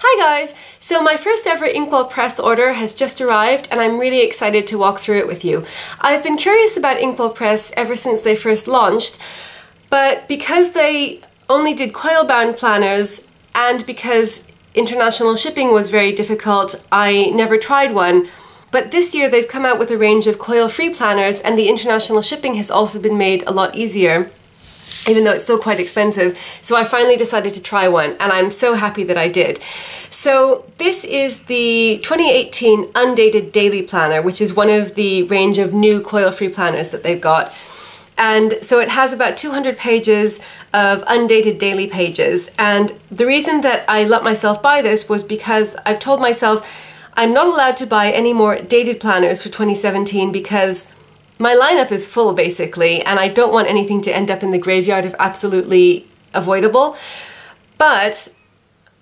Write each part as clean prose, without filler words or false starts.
Hi guys! So my first ever Inkwell Press order has just arrived and I'm really excited to walk through it with you. I've been curious about Inkwell Press ever since they first launched, but because they only did coil-bound planners and because international shipping was very difficult, I never tried one. But this year they've come out with a range of coil-free planners and the international shipping has also been made a lot easier, even though it's still quite expensive. So I finally decided to try one and I'm so happy that I did. So this is the 2018 Undated Daily Planner, which is one of the range of new coil-free planners that they've got. And so it has about 200 pages of undated daily pages. And the reason that I let myself buy this was because I've told myself I'm not allowed to buy any more dated planners for 2017 because my lineup is full basically, and I don't want anything to end up in the graveyard if absolutely avoidable. But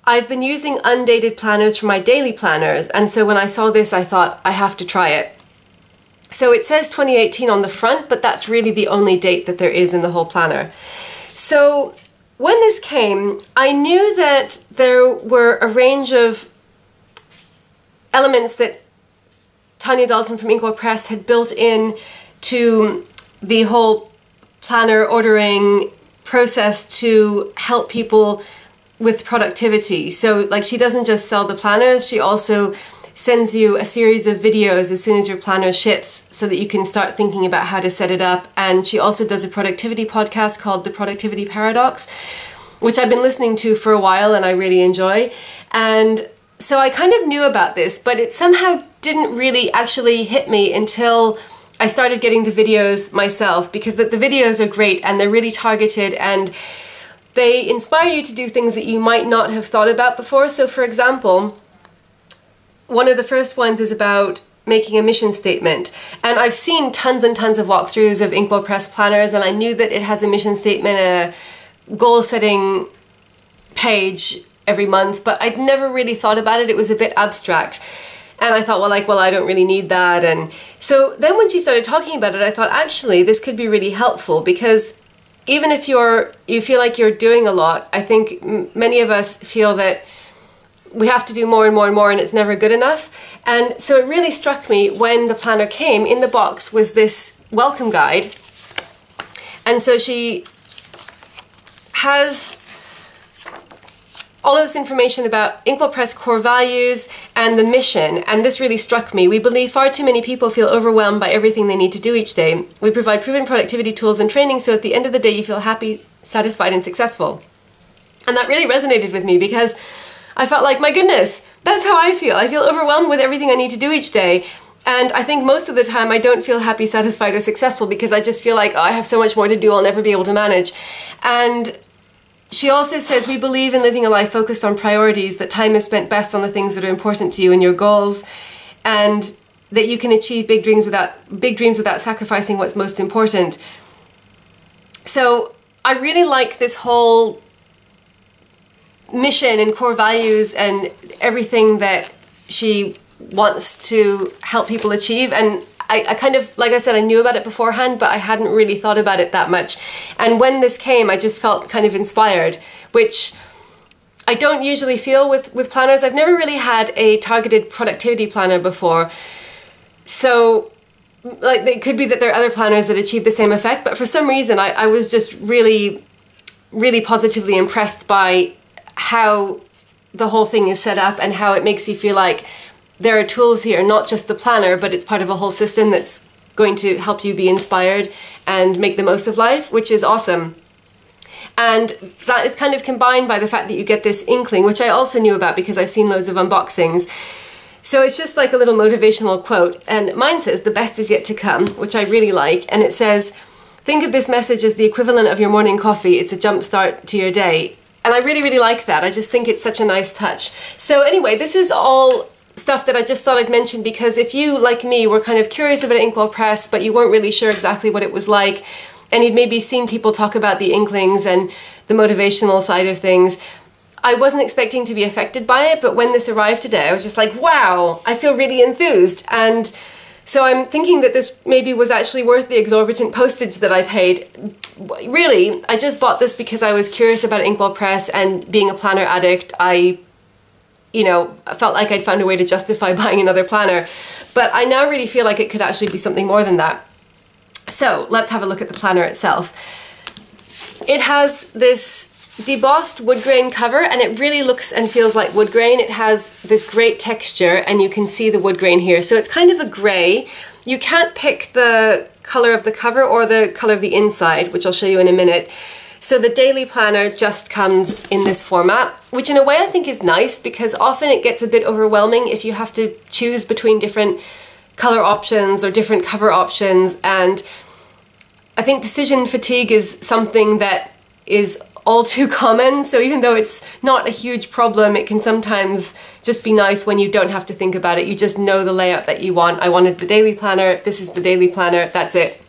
I've been using undated planners for my daily planners, and so when I saw this I thought I have to try it. So it says 2018 on the front, but that's really the only date that there is in the whole planner. So when this came, I knew that there were a range of elements that Tanya Dalton from Inkwell Press had built in to the whole planner ordering process to help people with productivity. So like, she doesn't just sell the planners, she also sends you a series of videos as soon as your planner ships so that you can start thinking about how to set it up. And she also does a productivity podcast called The Productivity Paradox, which I've been listening to for a while and I really enjoy. And so I kind of knew about this, but it somehow didn't really actually hit me until I started getting the videos myself, because the videos are great and they're really targeted and they inspire you to do things that you might not have thought about before. So for example, one of the first ones is about making a mission statement. And I've seen tons and tons of walkthroughs of Inkwell Press planners and I knew that it has a mission statement and a goal setting page every month, but I'd never really thought about it. It was a bit abstract. And I thought, well, I don't really need that. And so then when she started talking about it, I thought, actually, this could be really helpful, because even if you feel like you're doing a lot, I think many of us feel that we have to do more and more and more and it's never good enough. And so it really struck me when the planner came. In the box was this welcome guide. And so she has all of this information about Inkwell Press core values and the mission, and this really struck me. We believe far too many people feel overwhelmed by everything they need to do each day. We provide proven productivity tools and training so at the end of the day you feel happy, satisfied and successful. And that really resonated with me because I felt like, my goodness, that's how I feel. I feel overwhelmed with everything I need to do each day. And I think most of the time I don't feel happy, satisfied or successful because I just feel like, oh, I have so much more to do, I'll never be able to manage. And she also says, we believe in living a life focused on priorities, that time is spent best on the things that are important to you and your goals, and that you can achieve big dreams without sacrificing what's most important. So I really like this whole mission and core values and everything that she wants to help people achieve. And I kind of, like I said, I knew about it beforehand, but I hadn't really thought about it that much. And when this came, I just felt kind of inspired, which I don't usually feel with planners. I've never really had a targeted productivity planner before. So like, it could be that there are other planners that achieve the same effect, but for some reason I was just really, really positively impressed by how the whole thing is set up and how it makes you feel like there are tools here, not just the planner, but it's part of a whole system that's going to help you be inspired and make the most of life, which is awesome. And that is kind of combined by the fact that you get this inkling, which I also knew about because I've seen loads of unboxings. So it's just like a little motivational quote, and mine says, "The best is yet to come," which I really like. And it says, "Think of this message as the equivalent of your morning coffee. It's a jump start to your day." And I really, really like that. I just think it's such a nice touch. So anyway, this is all stuff that I just thought I'd mention because if you, like me, were kind of curious about Inkwell Press, but you weren't really sure exactly what it was like, and you'd maybe seen people talk about the inklings and the motivational side of things, I wasn't expecting to be affected by it, but when this arrived today, I was just like, wow, I feel really enthused. And so I'm thinking that this maybe was actually worth the exorbitant postage that I paid. Really, I just bought this because I was curious about Inkwell Press, and being a planner addict, I you know, I felt like I'd found a way to justify buying another planner. But I now really feel like it could actually be something more than that. So let's have a look at the planner itself. It has this debossed wood grain cover, and it really looks and feels like wood grain. It has this great texture, and you can see the wood grain here. So it's kind of a gray. You can't pick the color of the cover or the color of the inside, which I'll show you in a minute. So the daily planner just comes in this format, which in a way I think is nice, because often it gets a bit overwhelming if you have to choose between different color options or different cover options. And I think decision fatigue is something that is all too common. So even though it's not a huge problem, it can sometimes just be nice when you don't have to think about it. You just know the layout that you want. I wanted the daily planner. This is the daily planner. That's it.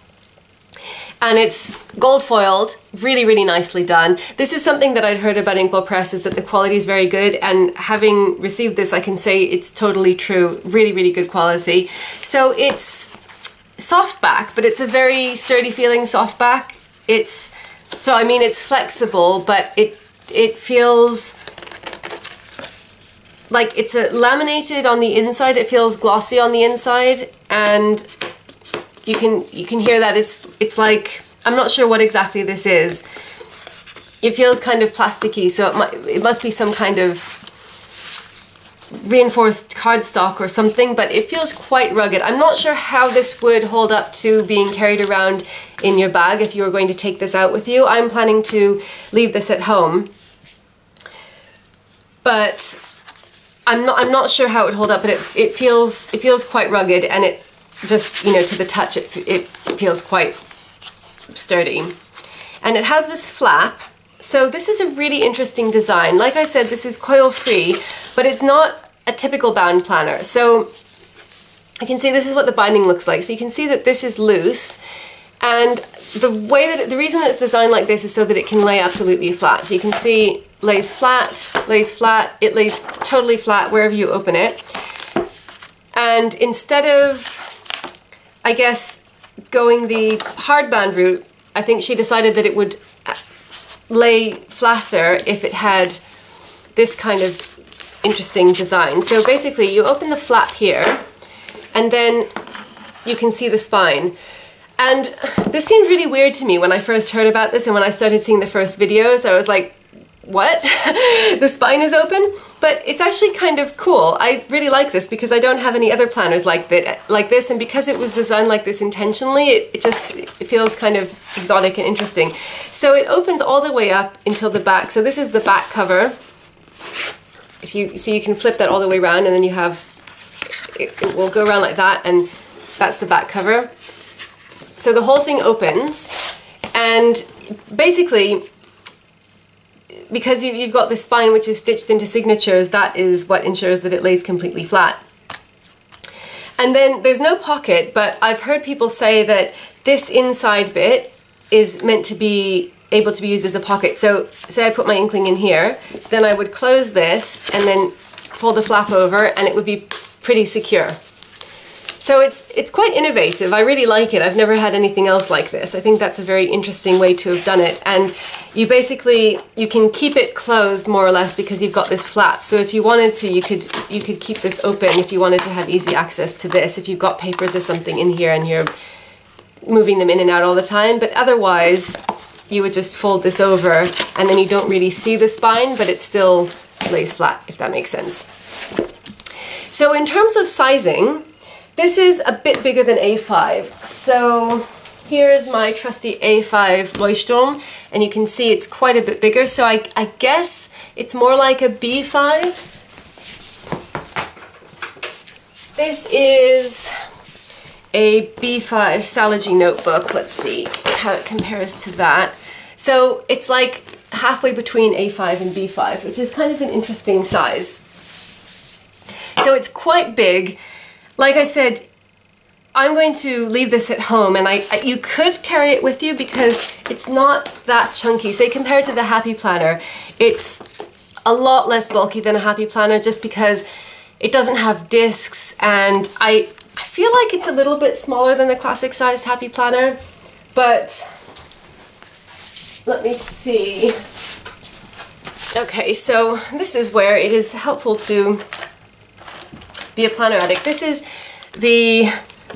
And it's gold foiled, really, really nicely done. This is something that I'd heard about Inkwell Press, is that the quality is very good, and having received this, I can say it's totally true. Really, really good quality. So it's soft back, but it's a very sturdy feeling soft back. So I mean, it's flexible, but it feels like it's laminated on the inside. It feels glossy on the inside, and you can hear that it's like, I'm not sure what exactly this is. It feels kind of plasticky, so it must be some kind of reinforced cardstock or something, but it feels quite rugged. I'm not sure how this would hold up to being carried around in your bag if you were going to take this out with you. I'm planning to leave this at home, but I'm not sure how it would hold up, but it feels quite rugged, and it just, you know, to the touch it feels quite sturdy. And it has this flap. So this is a really interesting design. Like I said, this is coil free, but it's not a typical bound planner. So you can see this is what the binding looks like. So you can see that this is loose, and the reason that it's designed like this is so that it can lay absolutely flat. So you can see lays flat, it lays totally flat wherever you open it. And instead of, I guess, going the hardbound route, I think she decided that it would lay flatter if it had this kind of interesting design. So basically you open the flap here, and then you can see the spine. And this seemed really weird to me when I first heard about this, and when I started seeing the first videos, I was like, what? The spine is open? But it's actually kind of cool. I really like this because I don't have any other planners like this, and because it was designed like this intentionally, it feels kind of exotic and interesting. So it opens all the way up until the back. So this is the back cover. If you see, you can flip that all the way around, and then you have, it will go around like that, and that's the back cover. So the whole thing opens, and basically, because you've got this spine which is stitched into signatures, that is what ensures that it lays completely flat. And then there's no pocket, but I've heard people say that this inside bit is meant to be able to be used as a pocket. So say I put my inkling in here, then I would close this and then fold the flap over, and it would be pretty secure. So it's quite innovative. I really like it. I've never had anything else like this. I think that's a very interesting way to have done it. And you can keep it closed more or less because you've got this flap. So if you wanted to, you could keep this open if you wanted to have easy access to this, if you've got papers or something in here and you're moving them in and out all the time. But otherwise, you would just fold this over, and then you don't really see the spine, but it still lays flat, if that makes sense. So in terms of sizing, this is a bit bigger than A5. So here's my trusty A5 Leuchtturm, and you can see it's quite a bit bigger. So I guess it's more like a B5. This is a B5 Salogy notebook. Let's see how it compares to that. So it's like halfway between A5 and B5, which is kind of an interesting size. So it's quite big. Like I said, I'm going to leave this at home, and you could carry it with you because it's not that chunky. Say compared to the Happy Planner, it's a lot less bulky than a Happy Planner just because it doesn't have discs, and I feel like it's a little bit smaller than the classic sized Happy Planner, but let me see. Okay, so this is where it is helpful to be a planner addict. This is the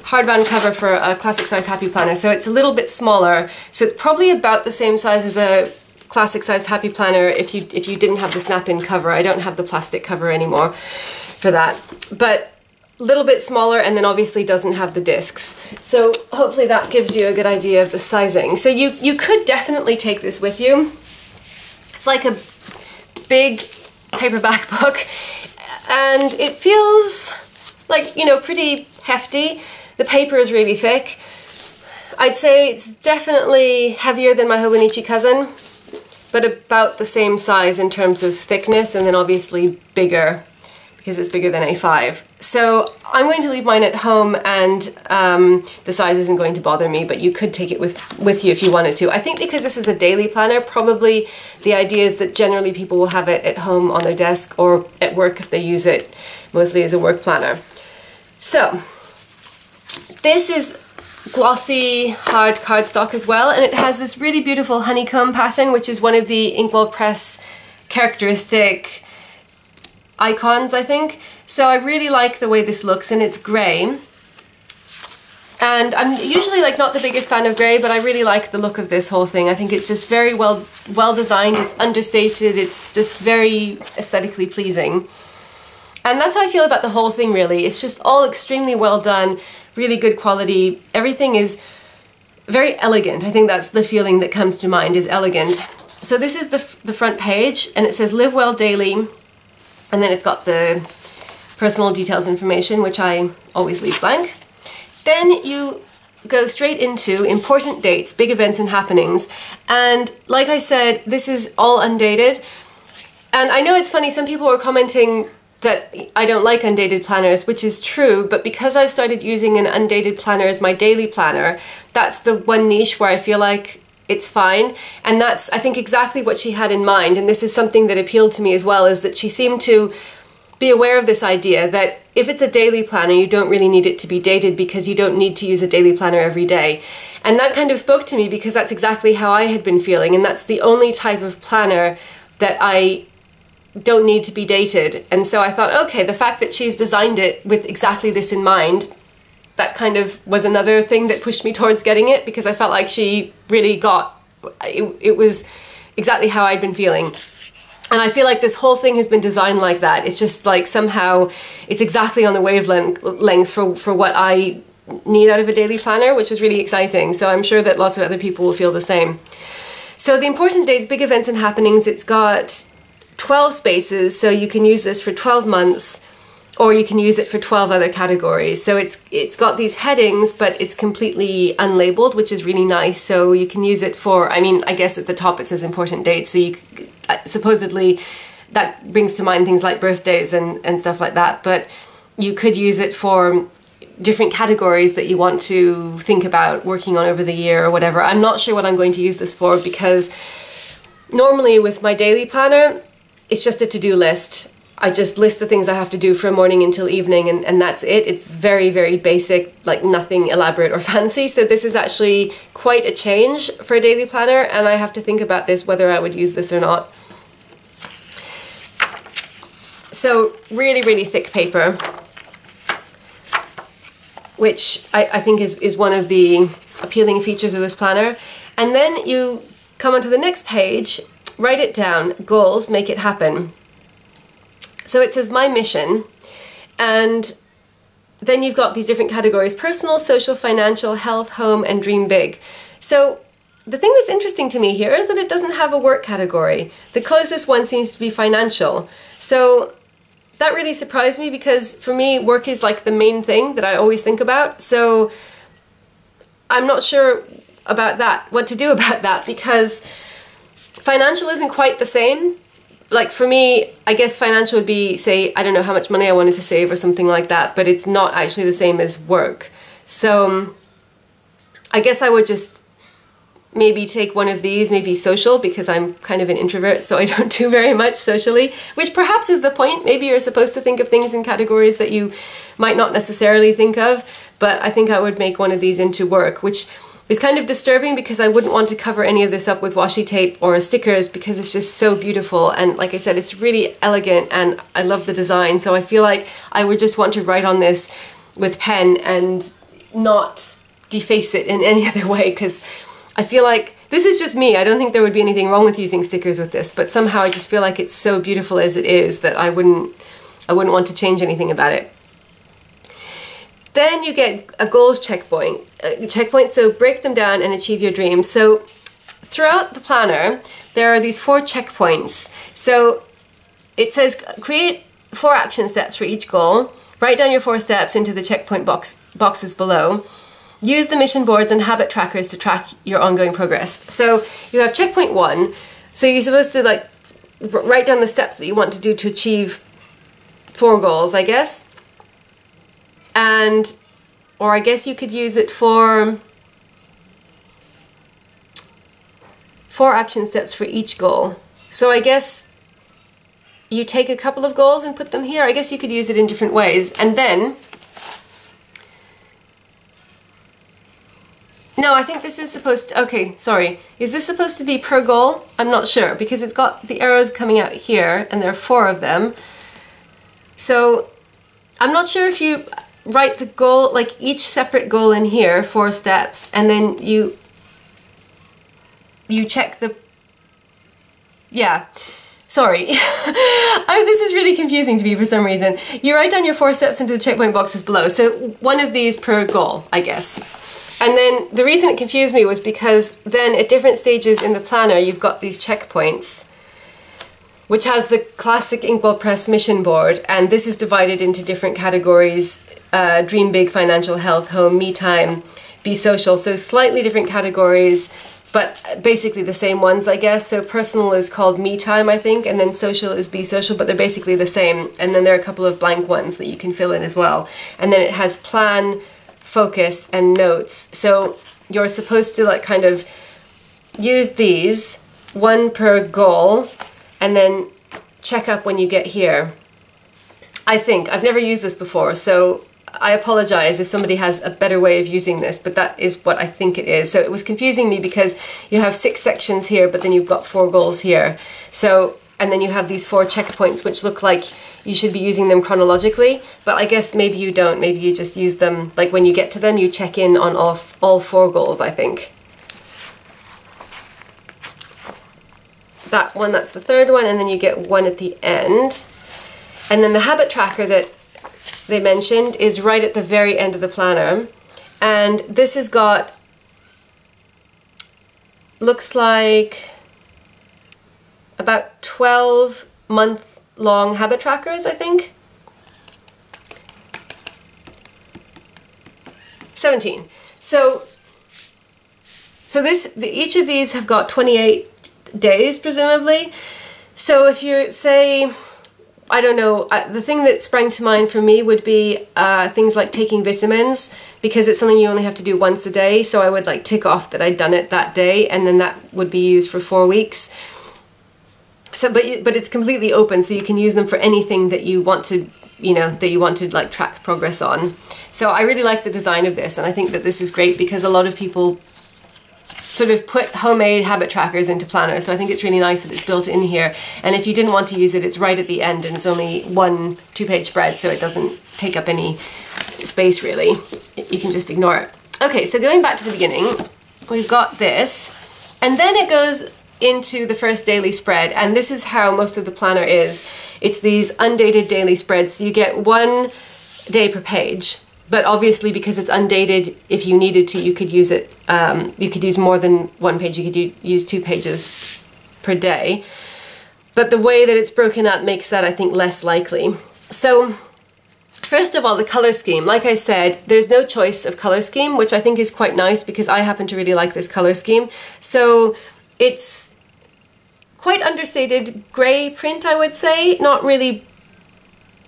hardbound cover for a classic size Happy Planner. So it's a little bit smaller. So it's probably about the same size as a classic size Happy Planner if you didn't have the snap-in cover. I don't have the plastic cover anymore for that. But a little bit smaller, and then obviously doesn't have the discs. So hopefully that gives you a good idea of the sizing. So you could definitely take this with you. It's like a big paperback book, and it feels like, you know, pretty hefty. The paper is really thick. I'd say it's definitely heavier than my Hobonichi cousin, but about the same size in terms of thickness, and then obviously bigger because it's bigger than A5. So I'm going to leave mine at home, and the size isn't going to bother me, but you could take it with you if you wanted to. I think because this is a daily planner, probably the idea is that generally people will have it at home on their desk or at work if they use it mostly as a work planner. So this is glossy hard cardstock as well, and it has this really beautiful honeycomb pattern, which is one of the Inkwell Press characteristic icons, I think. So I really like the way this looks, and it's grey. And I'm usually like not the biggest fan of grey, but I really like the look of this whole thing. I think it's just very well designed, it's understated, it's just very aesthetically pleasing. And that's how I feel about the whole thing, really. It's just all extremely well done, really good quality. Everything is very elegant. I think that's the feeling that comes to mind, is elegant. So this is the front page, and it says Live Well Daily. And then it's got the personal details information, which I always leave blank. Then you go straight into important dates, big events and happenings. And like I said, this is all undated. And I know it's funny, some people were commenting that I don't like undated planners, which is true, but because I've started using an undated planner as my daily planner, that's the one niche where I feel like it's fine. And that's, I think, exactly what she had in mind. And this is something that appealed to me as well, is that she seemed to be aware of this idea that if it's a daily planner, you don't really need it to be dated because you don't need to use a daily planner every day. And that kind of spoke to me because that's exactly how I had been feeling. And that's the only type of planner that I don't need to be dated. And so I thought, okay, the fact that she's designed it with exactly this in mind, that kind of was another thing that pushed me towards getting it, because I felt like she really got, it was exactly how I'd been feeling. And I feel like this whole thing has been designed like that. It's just like somehow it's exactly on the wavelength for what I need out of a daily planner, which is really exciting. So I'm sure that lots of other people will feel the same. So the important dates, big events and happenings, it's got 12 spaces, so you can use this for 12 months, or you can use it for 12 other categories. So it's got these headings, but it's completely unlabeled, which is really nice. So you can use it for, I mean, I guess at the top it says important dates, so you supposedly that brings to mind things like birthdays and stuff like that, but you could use it for different categories that you want to think about working on over the year or whatever. I'm not sure what I'm going to use this for, because normally with my daily planner, it's just a to-do list. I just list the things I have to do from morning until evening, and that's it. It's very, very basic, like nothing elaborate or fancy. So this is actually quite a change for a daily planner, and I have to think about this, whether I would use this or not. So really, really thick paper, which I think is one of the appealing features of this planner. And then you come onto the next page, write it down, goals, make it happen. So it says my mission, and then you've got these different categories: personal, social, financial, health, home, and dream big. So the thing that's interesting to me here is that it doesn't have a work category. The closest one seems to be financial. So that really surprised me, because for me, work is like the main thing that I always think about. So I'm not sure about that, what to do about that, because financial isn't quite the same. Like for me, I guess financial would be, say, I don't know how much money I wanted to save or something like that, but it's not actually the same as work. So I guess I would just maybe take one of these, maybe social, because I'm kind of an introvert, so I don't do very much socially, which perhaps is the point. Maybe you're supposed to think of things in categories that you might not necessarily think of, but I think I would make one of these into work, which is kind of disturbing because I wouldn't want to cover any of this up with washi tape or stickers because it's just so beautiful, and like I said, it's really elegant and I love the design, so I feel like I would just want to write on this with pen and not deface it in any other way, because I feel like this is just me. I don't think there would be anything wrong with using stickers with this, but somehow I just feel like it's so beautiful as it is that I wouldn't want to change anything about it. Then you get a goals checkpoint, so break them down and achieve your dreams. So throughout the planner, there are these 4 checkpoints. So it says create 4 action steps for each goal, write down your 4 steps into the checkpoint boxes below, use the mission boards and habit trackers to track your ongoing progress. So you have checkpoint 1, so you're supposed to like write down the steps that you want to do to achieve 4 goals, I guess. And, or I guess you could use it for 4 action steps for each goal. So I guess you take a couple of goals and put them here. I guess you could use it in different ways. And then, no, I think this is supposed to, okay, sorry. Is this supposed to be per goal? I'm not sure because it's got the arrows coming out here and there are 4 of them. So I'm not sure if you write the goal, like each separate goal in here, 4 steps, and then you check the, yeah, sorry. This is really confusing to me for some reason. You write down your 4 steps into the checkpoint boxes below, so 1 of these per goal, I guess. And then the reason it confused me was because then at different stages in the planner you've got these checkpoints, which has the classic Inkwell Press mission board, and this is divided into different categories: dream big, financial, health, home, me time, be social. So slightly different categories, but basically the same ones, I guess. So personal is called me time, I think, and then social is be social, but they're basically the same. And then there are a couple of blank ones that you can fill in as well. And then it has plan, focus, and notes. So you're supposed to like kind of use these, 1 per goal, and then check up when you get here. I think. I've never used this before, so I apologize if somebody has a better way of using this, but that is what I think it is. So it was confusing me because you have 6 sections here, but then you've got 4 goals here. So, and then you have these 4 checkpoints, which look like you should be using them chronologically, but I guess maybe you don't. Maybe you just use them, like when you get to them, you check in on all 4 goals, I think. That one, that's the 3rd one, and then you get 1 at the end. And then the habit tracker that they mentioned is right at the very end of the planner, and this has got, looks like about 12 month-long habit trackers, I think. 17. So each of these have got 28 days, presumably. So if you say, I don't know, the thing that sprang to mind for me would be things like taking vitamins, because it's something you only have to do once a day. So I would like tick off that I'd done it that day, and then that would be used for 4 weeks. So, but it's completely open, so you can use them for anything that you want to, you know, that you want to like track progress on. So I really like the design of this, and I think that this is great because a lot of people sort of put homemade habit trackers into planners, so I think it's really nice that it's built in here. And if you didn't want to use it, it's right at the end, and it's only 1 2-page spread, so it doesn't take up any space really. You can just ignore it. Okay, so going back to the beginning, we've got this, and then it goes into the first daily spread, and this is how most of the planner is. It's these undated daily spreads, so you get 1 day per page. But obviously, because it's undated, if you needed to, you could use it. You could use more than 1 page. You could use 2 pages per day. But the way that it's broken up makes that, I think, less likely. So, first of all, the color scheme. Like I said, there's no choice of color scheme, which I think is quite nice because I happen to really like this color scheme. So, it's quite understated grey print, I would say. Not really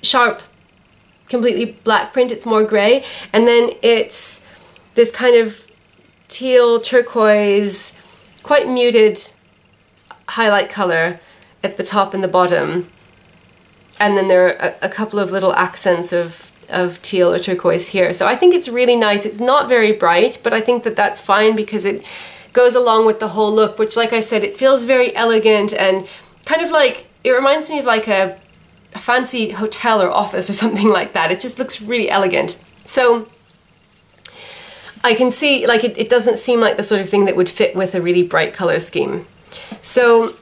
sharp, completely black print, it's more grey, and then it's this kind of teal turquoise, quite muted highlight color at the top and the bottom, and then there are a couple of little accents of of teal or turquoise here. So I think it's really nice. It's not very bright, but I think that that's fine because it goes along with the whole look, which, like I said, it feels very elegant and kind of like, it reminds me of like a fancy hotel or office or something like that. It just looks really elegant. So I can see, like, it doesn't seem like the sort of thing that would fit with a really bright color scheme. So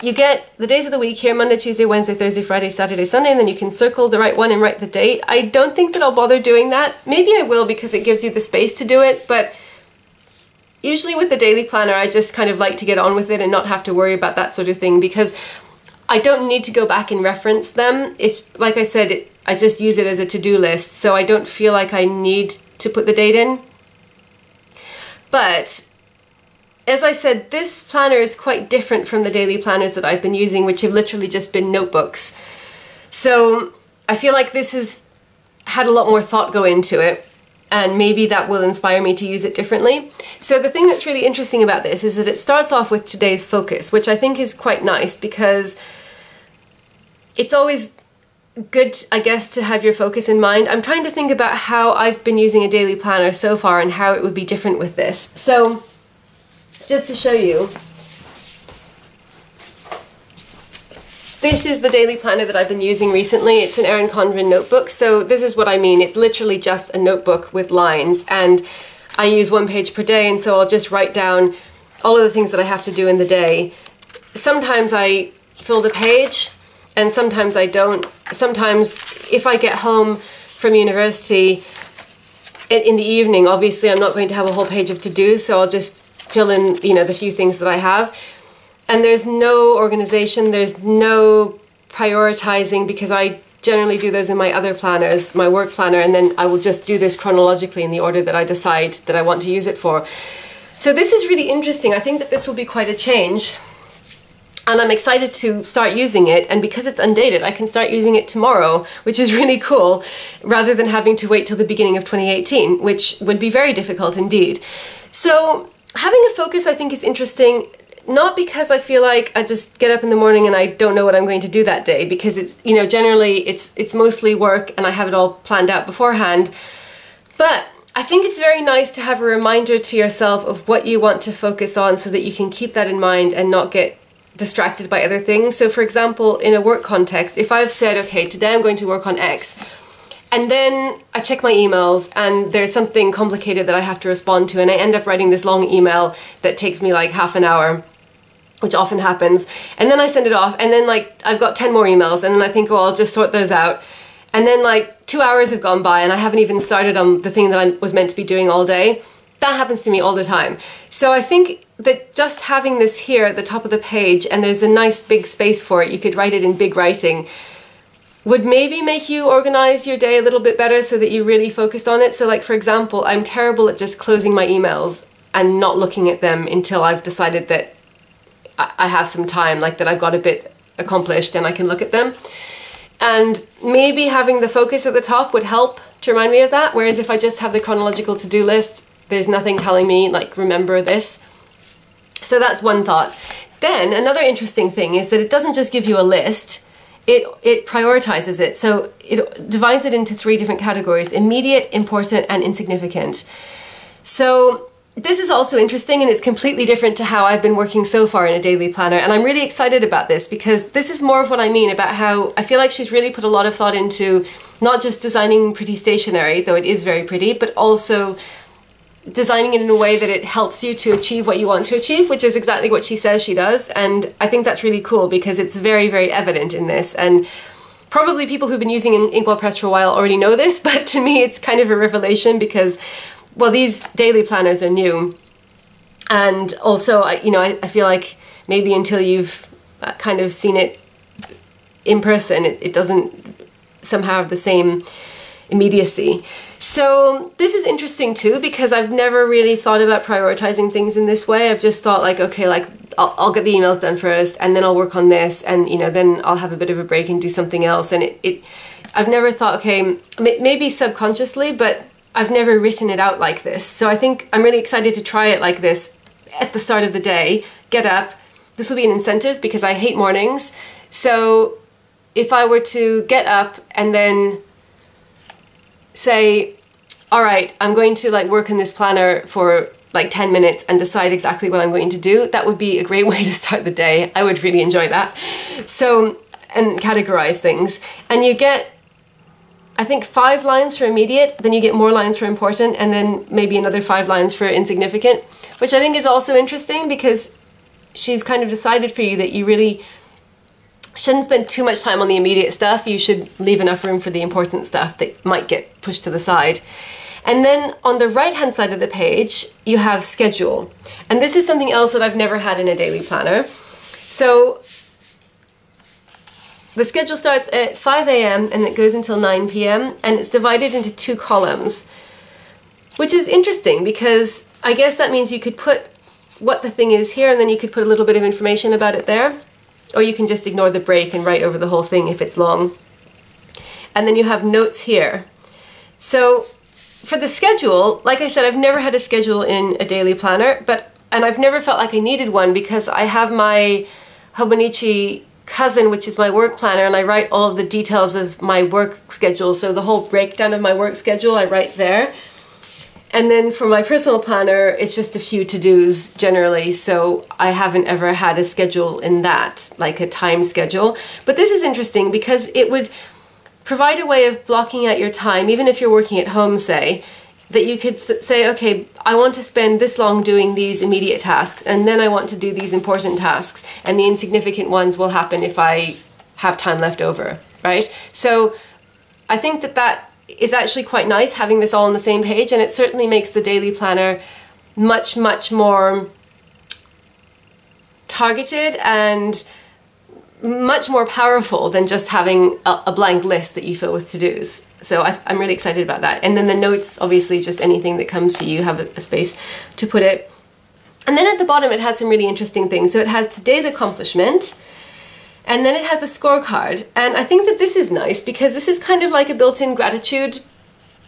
you get the days of the week here: Monday, Tuesday, Wednesday, Thursday, Friday, Saturday, Sunday, and then you can circle the right one and write the date. I don't think that I'll bother doing that. Maybe I will because it gives you the space to do it, but usually with the daily planner I just kind of like to get on with it and not have to worry about that sort of thing, because I don't need to go back and reference them. It's like I said, I just use it as a to-do list, so I don't feel like I need to put the date in. But as I said, this planner is quite different from the daily planners that I've been using, which have literally just been notebooks. So I feel like this has had a lot more thought go into it, and maybe that will inspire me to use it differently. So the thing that's really interesting about this is that it starts off with today's focus, which I think is quite nice because it's always good, I guess, to have your focus in mind. I'm trying to think about how I've been using a daily planner so far and how it would be different with this. So just to show you, this is the daily planner that I've been using recently. It's an Erin Condren notebook. So this is what I mean. It's literally just a notebook with lines, and I use 1 page per day, and so I'll just write down all of the things that I have to do in the day. Sometimes I fill the page and sometimes I don't. Sometimes if I get home from university in the evening, obviously I'm not going to have a whole page of to-dos, so I'll just fill in, you know, the few things that I have. And there's no organization, there's no prioritizing, because I generally do those in my other planners, my work planner, and then I will just do this chronologically in the order that I decide that I want to use it for. So this is really interesting. I think that this will be quite a change, and I'm excited to start using it. And because it's undated, I can start using it tomorrow, which is really cool, rather than having to wait till the beginning of 2018, which would be very difficult indeed. So having a focus, I think, is interesting. Not because I feel like I just get up in the morning and I don't know what I'm going to do that day, because it's, you know, generally it's mostly work and I have it all planned out beforehand. But I think it's very nice to have a reminder to yourself of what you want to focus on so that you can keep that in mind and not get distracted by other things. So for example, in a work context, if I've said, okay, today I'm going to work on X, and then I check my emails and there's something complicated that I have to respond to, and I end up writing this long email that takes me like half an hour, which often happens, and then I send it off, and then like I've got 10 more emails, and then I think, oh, I'll just sort those out, and then like 2 hours have gone by and I haven't even started on the thing that I was meant to be doing all day. That happens to me all the time. So I think that just having this here at the top of the page, and there's a nice big space for it, you could write it in big writing, would maybe make you organize your day a little bit better so that you really focused on it. So like, for example, I'm terrible at just closing my emails and not looking at them until I've decided that I have some time, like that I've got a bit accomplished and I can look at them. And maybe having the focus at the top would help to remind me of that. Whereas if I just have the chronological to-do list, there's nothing telling me, like, remember this. So that's one thought. Then another interesting thing is that it doesn't just give you a list, it prioritizes it. So it divides it into 3 different categories: immediate, important, and insignificant. So this is also interesting, and it's completely different to how I've been working so far in a daily planner. And I'm really excited about this because this is more of what I mean about how I feel like she's really put a lot of thought into not just designing pretty stationery, though it is very pretty, but also designing it in a way that it helps you to achieve what you want to achieve, which is exactly what she says she does. And I think that's really cool because it's very, very evident in this. And probably people who've been using Inkwell Press for a while already know this, but to me it's kind of a revelation because, well, these daily planners are new. And also, you know, I feel like maybe until you've kind of seen it in person, it doesn't somehow have the same immediacy. So this is interesting too, because I've never really thought about prioritizing things in this way. I've just thought like, okay, like I'll get the emails done first and then I'll work on this, and you know, then I'll have a bit of a break and do something else. And I've never thought, okay, maybe subconsciously, but I've never written it out like this. So I think I'm really excited to try it like this at the start of the day. Get up. This will be an incentive because I hate mornings. So if I were to get up and then say, all right, I'm going to like work in this planner for like 10 minutes and decide exactly what I'm going to do, that would be a great way to start the day. I would really enjoy that. So, and categorize things. And you get, I think, 5 lines for immediate, then you get more lines for important, and then maybe another 5 lines for insignificant, which I think is also interesting because she's kind of decided for you that you really shouldn't spend too much time on the immediate stuff. You should leave enough room for the important stuff that might get pushed to the side. And then on the right hand side of the page, you have schedule. And this is something else that I've never had in a daily planner. So the schedule starts at 5 a.m. and it goes until 9 p.m. and it's divided into 2 columns, which is interesting because I guess that means you could put what the thing is here and then you could put a little bit of information about it there, or you can just ignore the break and write over the whole thing if it's long. And then you have notes here. So for the schedule, like I said, I've never had a schedule in a daily planner, and I've never felt like I needed one because I have my Hobonichi cousin, which is my work planner, and I write all of the details of my work schedule. So the whole breakdown of my work schedule, I write there. And then for my personal planner, it's just a few to-dos generally, so I haven't ever had a schedule in that, like a time schedule. But this is interesting because it would provide a way of blocking out your time, even if you're working at home, say, that you could say, okay, I want to spend this long doing these immediate tasks, and then I want to do these important tasks, and the insignificant ones will happen if I have time left over, right? So I think that that is actually quite nice, having this all on the same page, and it certainly makes the daily planner much, much more targeted and much more powerful than just having a blank list that you fill with to-dos. So I'm really excited about that. And then the notes, obviously, just anything that comes to you, have a space to put it. And then at the bottom, it has some really interesting things. So it has today's accomplishment, and then it has a scorecard. And I think that this is nice because this is kind of like a built-in gratitude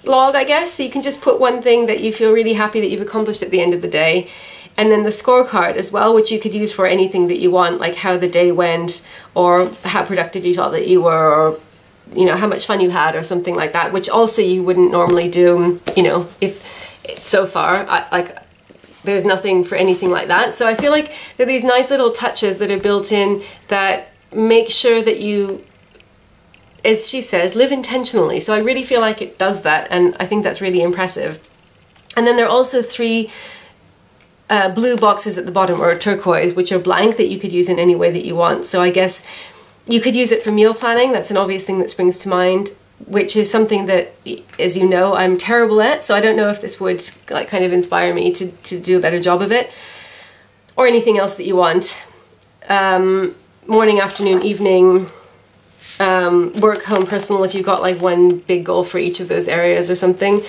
log, I guess. So you can just put one thing that you feel really happy that you've accomplished at the end of the day. And then the scorecard as well, which you could use for anything that you want, like how the day went, or how productive you felt that you were, or you know, how much fun you had, or something like that, which also you wouldn't normally do, you know, if so far, like there's nothing for anything like that. So I feel like there are these nice little touches that are built in that make sure that you, as she says, live intentionally. So I really feel like it does that, and I think that's really impressive. And then there are also 3 blue boxes at the bottom, or turquoise, which are blank, that you could use in any way that you want. So I guess you could use it for meal planning. That's an obvious thing that springs to mind, which is something that, as you know, I'm terrible at. So I don't know if this would like kind of inspire me to do a better job of it, or anything else that you want. Morning, afternoon, evening, work, home, personal, if you've got like one big goal for each of those areas or something.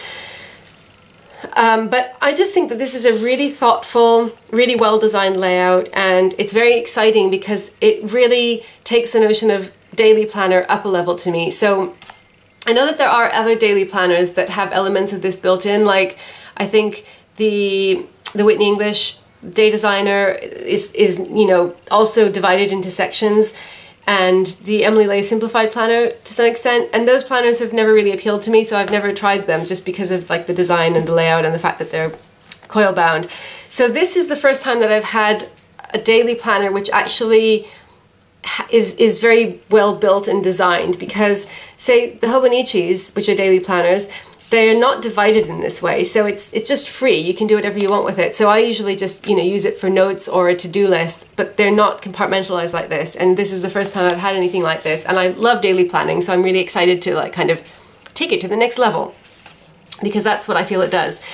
But I just think that this is a really thoughtful, really well-designed layout, and it's very exciting because it really takes the notion of daily planner up a level to me. So I know that there are other daily planners that have elements of this built in, like I think the Whitney English Day Designer is you know, also divided into sections, and the Emily Lay Simplified Planner to some extent, and those planners have never really appealed to me, so I've never tried them just because of like the design and the layout and the fact that they're coil bound. So this is the first time that I've had a daily planner which actually is very well built and designed, because say the Hobonichis, which are daily planners, they're not divided in this way, so it's just free. You can do whatever you want with it. So I usually just, you know, use it for notes or a to-do list, but they're not compartmentalized like this, and this is the first time I've had anything like this, and I love daily planning, so I'm really excited to like kind of take it to the next level, because that's what I feel it does.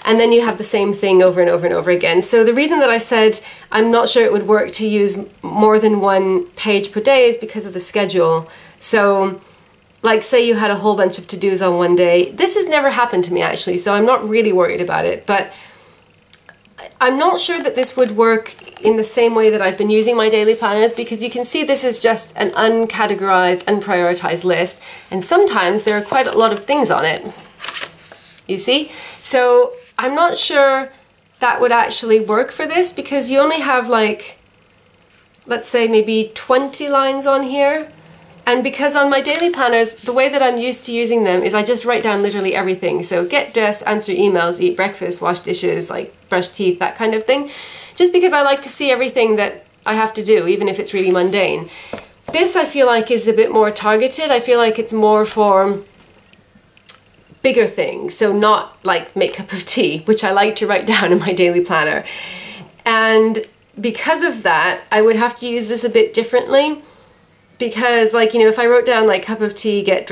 And then you have the same thing over and over and over again. So the reason that I said I'm not sure it would work to use more than 1 page per day is because of the schedule. So like say you had a whole bunch of to-dos on one day. This has never happened to me actually, so I'm not really worried about it, but I'm not sure that this would work in the same way that I've been using my daily planners, because you can see this is just an uncategorized, unprioritized list, and sometimes there are quite a lot of things on it, you see? So I'm not sure that would actually work for this, because you only have like, let's say maybe 20 lines on here. And because on my daily planners, the way that I'm used to using them is I just write down literally everything. So get dressed, answer emails, eat breakfast, wash dishes, like brush teeth, that kind of thing. Just because I like to see everything that I have to do, even if it's really mundane. This I feel like is a bit more targeted. I feel like it's more for bigger things. So not like make a cup of tea, which I like to write down in my daily planner. And because of that, I would have to use this a bit differently. Because, like, you know, if I wrote down like cup of tea, get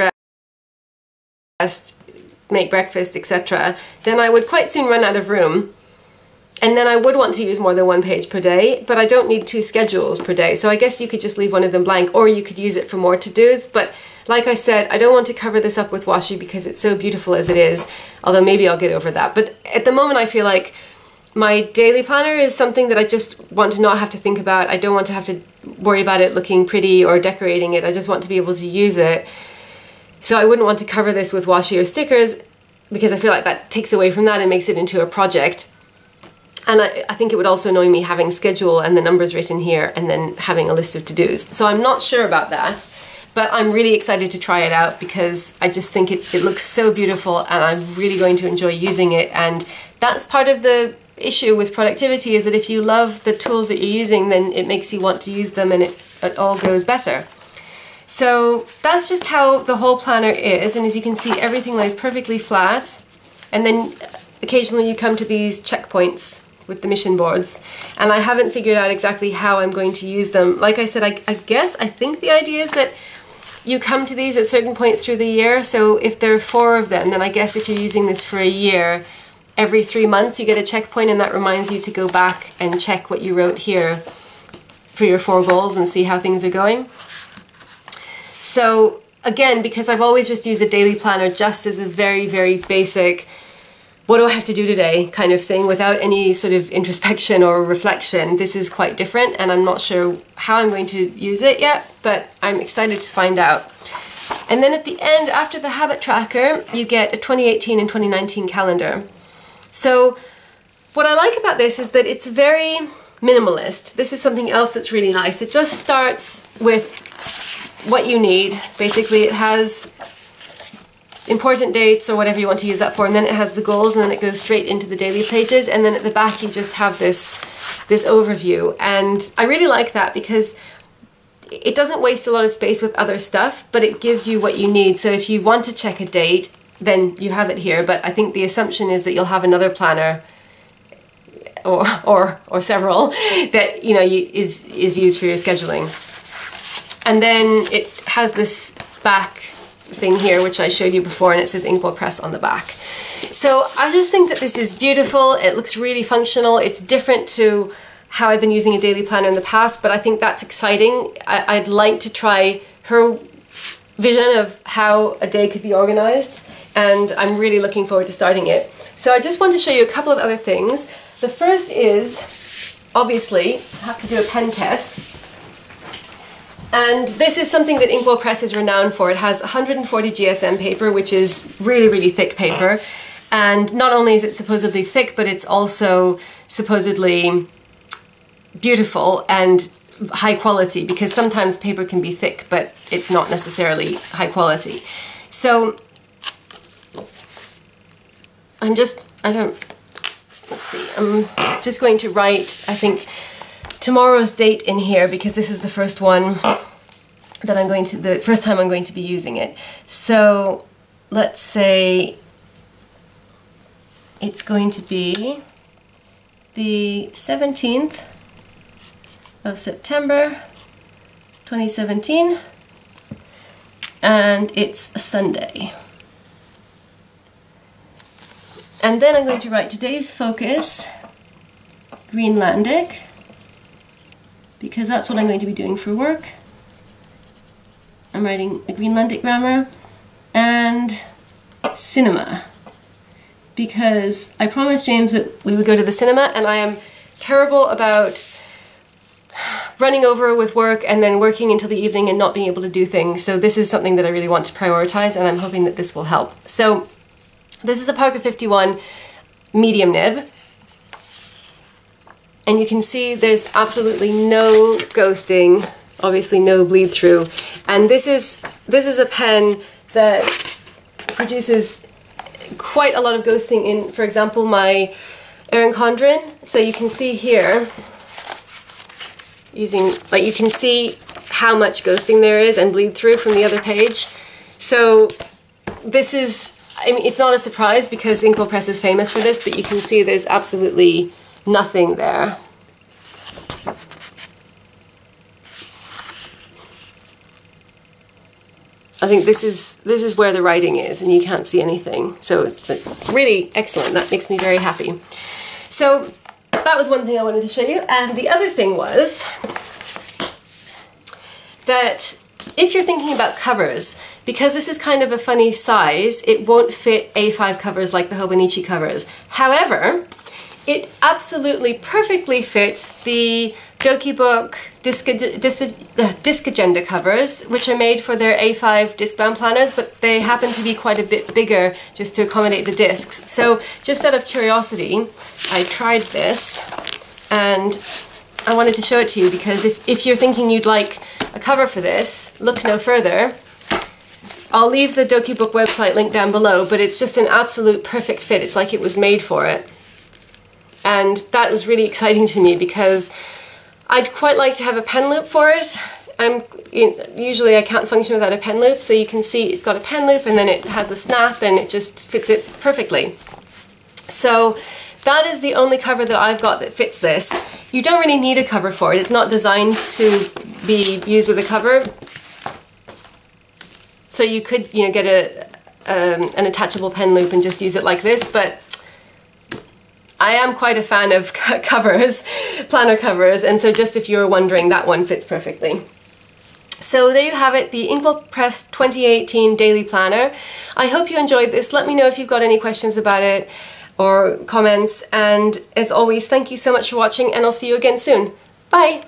dressed, make breakfast, etc., then I would quite soon run out of room. And then I would want to use more than 1 page per day, but I don't need 2 schedules per day. So I guess you could just leave one of them blank, or you could use it for more to-dos. But like I said, I don't want to cover this up with washi because it's so beautiful as it is, although maybe I'll get over that. But at the moment I feel like my daily planner is something that I just want to not have to think about. I don't want to have to worry about it looking pretty or decorating it. I just want to be able to use it. So I wouldn't want to cover this with washi or stickers because I feel like that takes away from that and makes it into a project. And I think it would also annoy me having schedule and the numbers written here and then having a list of to-dos. So I'm not sure about that, but I'm really excited to try it out because I just think it looks so beautiful and I'm really going to enjoy using it. And that's part of the issue with productivity, is that if you love the tools that you're using, then it makes you want to use them and it all goes better. So that's just how the whole planner is, and as you can see, everything lays perfectly flat, and then occasionally you come to these checkpoints with the mission boards, and I haven't figured out exactly how I'm going to use them. Like I said, I think the idea is that you come to these at certain points through the year, so if there are 4 of them, then I guess if you're using this for a year, every 3 months you get a checkpoint, and that reminds you to go back and check what you wrote here for your 4 goals and see how things are going. So again, because I've always just used a daily planner just as a very, very basic, what do I have to do today kind of thing, without any sort of introspection or reflection, this is quite different, and I'm not sure how I'm going to use it yet, but I'm excited to find out. And then at the end, after the habit tracker, you get a 2018 and 2019 calendar. So what I like about this is that it's very minimalist. This is something else that's really nice. It just starts with what you need. Basically, it has important dates or whatever you want to use that for, and then it has the goals, and then it goes straight into the daily pages, and then at the back you just have this overview. And I really like that because it doesn't waste a lot of space with other stuff, but it gives you what you need. So if you want to check a date, then you have it here, but I think the assumption is that you'll have another planner or several that, you know, is used for your scheduling. And then it has this back thing here, which I showed you before, and it says Inkwell Press on the back. So I just think that this is beautiful. It looks really functional. It's different to how I've been using a daily planner in the past, but I think that's exciting. I'd like to try her vision of how a day could be organized, and I'm really looking forward to starting it. So I just want to show you a couple of other things. The first is, obviously, I have to do a pen test. And this is something that Inkwell Press is renowned for. It has 140 GSM paper, which is really, really thick paper. And not only is it supposedly thick, but it's also supposedly beautiful and high quality, because sometimes paper can be thick, but it's not necessarily high quality. So I'm just going to write, I think, tomorrow's date in here, because this is the first one that the first time I'm going to be using it. So let's say it's going to be the 17th of September 2017, and it's a Sunday. And then I'm going to write today's focus, Greenlandic, because that's what I'm going to be doing for work. I'm writing a Greenlandic grammar, and cinema, because I promised James that we would go to the cinema, and I am terrible about running over with work and then working until the evening and not being able to do things. So this is something that I really want to prioritize, and I'm hoping that this will help. So this is a Parker 51 medium nib. And you can see there's absolutely no ghosting obviously no bleed through. And this is a pen that produces quite a lot of ghosting in, for example, my Erin Condren. So you can see here, you can see how much ghosting there is and bleed through from the other page. So this is, I mean, it's not a surprise because Inkwell Press is famous for this, but you can see there's absolutely nothing there. I think this is where the writing is, and you can't see anything. So it's really excellent. That makes me very happy. So that was one thing I wanted to show you. And the other thing was that if you're thinking about covers, because this is kind of a funny size, it won't fit A5 covers like the Hobonichi covers. However, it absolutely perfectly fits the Dokibook disc agenda covers, which are made for their A5 disc-bound planners, but they happen to be quite a bit bigger just to accommodate the discs. So just out of curiosity, I tried this and I wanted to show it to you because if you're thinking you'd like a cover for this, look no further. I'll leave the Dokibook website link down below, but it's just an absolute perfect fit. It's like it was made for it. And that was really exciting to me because I'd quite like to have a pen loop for it. Usually I can't function without a pen loop, so you can see it's got a pen loop and then it has a snap and it just fits it perfectly. So that is the only cover that I've got that fits this. You don't really need a cover for it. It's not designed to be used with a cover. So you could, get an attachable pen loop and just use it like this, but I am quite a fan of covers, planner covers, and so just if you were wondering, that one fits perfectly. So there you have it, the Inkwell Press 2018 Daily Planner. I hope you enjoyed this. Let me know if you've got any questions about it or comments, and as always, thank you so much for watching, and I'll see you again soon. Bye!